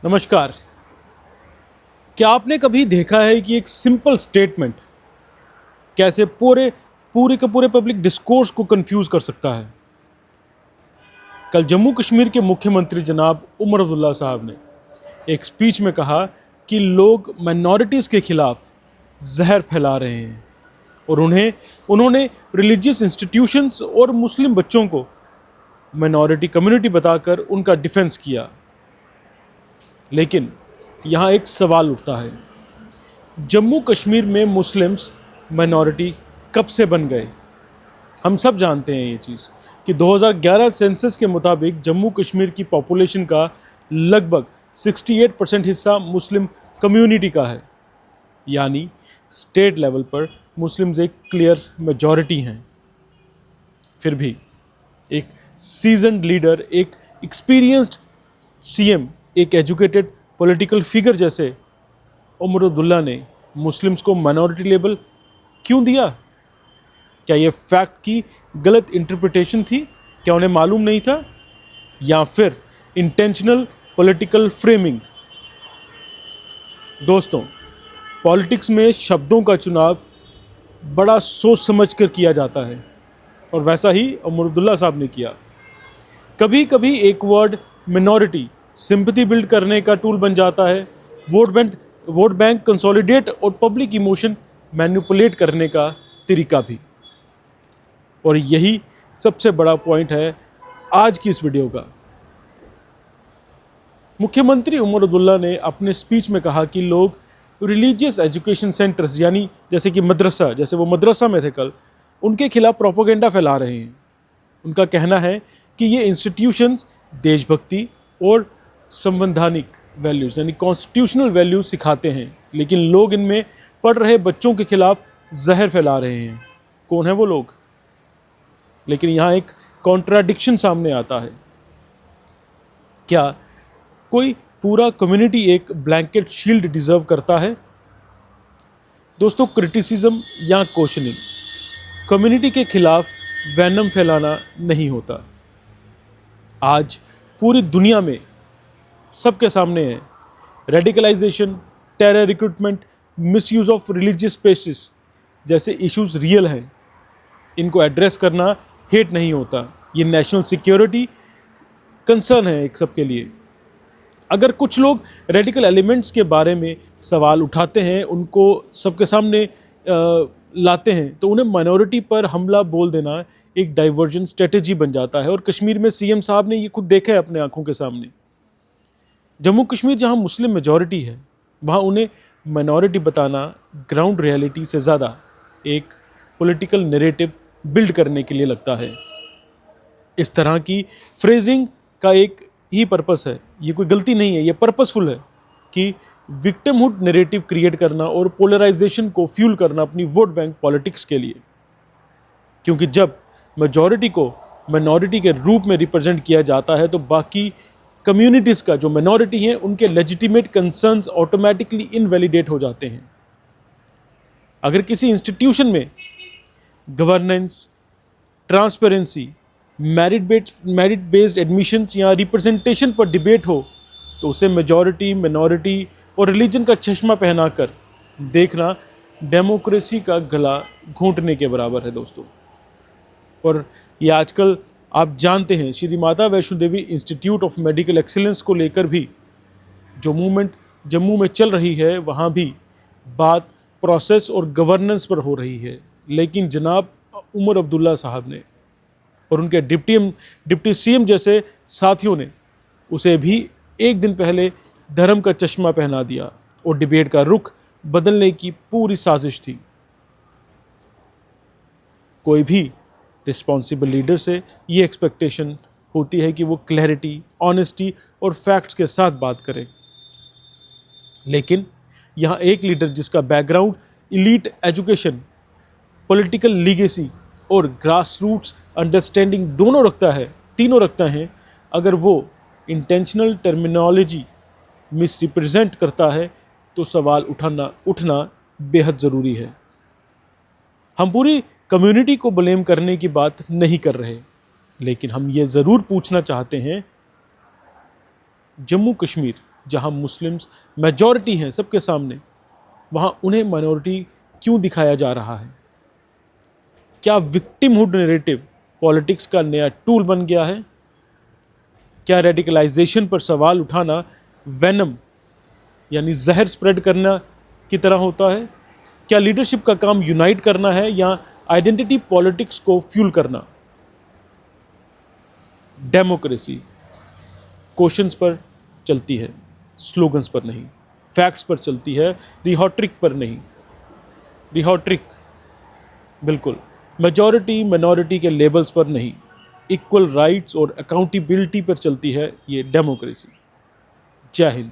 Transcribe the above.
नमस्कार। क्या आपने कभी देखा है कि एक सिंपल स्टेटमेंट कैसे पूरे पूरे के पूरे पब्लिक डिस्कोर्स को कंफ्यूज कर सकता है? कल जम्मू कश्मीर के मुख्यमंत्री जनाब उमर अब्दुल्ला साहब ने एक स्पीच में कहा कि लोग माइनॉरिटीज़ के खिलाफ जहर फैला रहे हैं और उन्होंने रिलीजियस इंस्टीट्यूशंस और मुस्लिम बच्चों को माइनॉरिटी कम्युनिटी बताकर उनका डिफेंस किया। लेकिन यहाँ एक सवाल उठता है, जम्मू कश्मीर में मुस्लिम्स माइनॉरिटी कब से बन गए? हम सब जानते हैं ये चीज़ कि 2011 सेंसस के मुताबिक जम्मू कश्मीर की पॉपुलेशन का लगभग 68% हिस्सा मुस्लिम कम्युनिटी का है, यानी स्टेट लेवल पर मुस्लिम्स एक क्लियर मेजॉरिटी हैं। फिर भी एक सीजन्ड लीडर, एक एक्सपीरियंस्ड सीएम, एक एजुकेटेड पॉलिटिकल फिगर जैसे उमर अब्दुल्ला ने मुस्लिम्स को माइनॉरिटी लेबल क्यों दिया? क्या ये फैक्ट की गलत इंटरप्रिटेशन थी? क्या उन्हें मालूम नहीं था, या फिर इंटेंशनल पॉलिटिकल फ्रेमिंग? दोस्तों, पॉलिटिक्स में शब्दों का चुनाव बड़ा सोच समझ कर किया जाता है और वैसा ही उमर अब्दुल्ला साहब ने किया। कभी कभी एक वर्ड मिनॉरिटी सिंपैथी बिल्ड करने का टूल बन जाता है, वोट बैंक कंसोलिडेट और पब्लिक इमोशन मैनिपुलेट करने का तरीका भी। और यही सबसे बड़ा पॉइंट है आज की इस वीडियो का। मुख्यमंत्री उमर अब्दुल्ला ने अपने स्पीच में कहा कि लोग रिलीजियस एजुकेशन सेंटर्स, यानी जैसे कि मदरसा, जैसे वो मदरसा में थे कल, उनके खिलाफ प्रोपेगेंडा फैला रहे हैं। उनका कहना है कि ये इंस्टीट्यूशंस देशभक्ति और संवैधानिक वैल्यूज़ यानी कॉन्स्टिट्यूशनल वैल्यूज सिखाते हैं, लेकिन लोग इनमें पढ़ रहे बच्चों के खिलाफ जहर फैला रहे हैं। कौन है वो लोग? लेकिन यहाँ एक कॉन्ट्राडिक्शन सामने आता है। क्या कोई पूरा कम्युनिटी एक ब्लैंकेट शील्ड डिजर्व करता है? दोस्तों, क्रिटिसिज्म या क्वेश्चनिंग कम्युनिटी के खिलाफ वैनम फैलाना नहीं होता। आज पूरी दुनिया में सबके सामने है radicalisation, terror recruitment, misuse of religious spaces जैसे इश्यूज रियल हैं। इनको एड्रेस करना हेट नहीं होता, ये नेशनल सिक्योरिटी कंसर्न है एक सबके लिए। अगर कुछ लोग रेडिकल एलिमेंट्स के बारे में सवाल उठाते हैं, उनको सबके सामने लाते हैं, तो उन्हें माइनॉरिटी पर हमला बोल देना एक डाइवर्जन स्ट्रेटेजी बन जाता है। और कश्मीर में सीएम साहब ने ये खुद देखा है अपने आंखों के सामने। जम्मू कश्मीर जहां मुस्लिम मेजॉरिटी है, वहां उन्हें माइनॉरिटी बताना ग्राउंड रियलिटी से ज़्यादा एक पॉलिटिकल नैरेटिव बिल्ड करने के लिए लगता है। इस तरह की फ्रेजिंग का एक ही पर्पस है, ये कोई गलती नहीं है, ये पर्पसफुल है कि विक्टिमहुड नैरेटिव क्रिएट करना और पोलराइजेशन को फ्यूल करना अपनी वोट बैंक पॉलिटिक्स के लिए। क्योंकि जब मेजॉरिटी को माइनॉरिटी के रूप में रिप्रेजेंट किया जाता है, तो बाकी कम्युनिटीज़ का जो माइनॉरिटी हैं उनके लेजिटिमेट कंसर्न्स ऑटोमेटिकली इनवैलिडेट हो जाते हैं। अगर किसी इंस्टीट्यूशन में governance, transparency, merit based admissions या रिप्रेजेंटेशन पर डिबेट हो, तो उसे मेजॉरिटी, मिनॉरिटी और रिलीजन का चश्मा पहनाकर देखना डेमोक्रेसी का गला घोंटने के बराबर है दोस्तों। और ये आजकल आप जानते हैं, Shri Mata Vaishno Devi institute of medical excellence को लेकर भी जो मूवमेंट जम्मू में चल रही है, वहाँ भी बात प्रोसेस और गवर्नेंस पर हो रही है। लेकिन जनाब उमर अब्दुल्ला साहब ने और उनके डिप्टी सीएम जैसे साथियों ने उसे भी एक दिन पहले धर्म का चश्मा पहना दिया और डिबेट का रुख बदलने की पूरी साजिश थी। कोई भी रिस्पॉन्सिबल लीडर से ये एक्सपेक्टेशन होती है कि वो क्लैरिटी, ऑनेस्टी और फैक्ट्स के साथ बात करे। लेकिन यहाँ एक लीडर जिसका background elite education, political legacy और ग्रास रूट्स अंडरस्टैंडिंग दोनों रखता है, तीनों रखता है, अगर वो इंटेंशनल टर्मिनोलॉजी मिसरिप्रेजेंट करता है, तो सवाल उठना बेहद ज़रूरी है। हम पूरी कम्युनिटी को ब्लेम करने की बात नहीं कर रहे, लेकिन हम ये ज़रूर पूछना चाहते हैं, जम्मू कश्मीर जहां मुस्लिम्स मेजॉरिटी हैं सबके सामने, वहां उन्हें माइनॉरिटी क्यों दिखाया जा रहा है? क्या विक्टिमहुड नैरेटिव पॉलिटिक्स का नया टूल बन गया है? क्या रेडिकलाइजेशन पर सवाल उठाना वेनम यानी जहर स्प्रेड करना की तरह होता है? क्या लीडरशिप का काम यूनाइट करना है या आइडेंटिटी पॉलिटिक्स को फ्यूल करना? डेमोक्रेसी क्वेश्चंस पर चलती है, स्लोगन्स पर नहीं। फैक्ट्स पर चलती है, रिहॉट्रिक पर नहीं। रिहॉट्रिक बिल्कुल, मेजॉरिटी मिनॉरिटी के लेबल्स पर नहीं। इक्वल राइट्स और अकाउंटेबिलिटी पर चलती है ये डेमोक्रेसी। जय हिंद।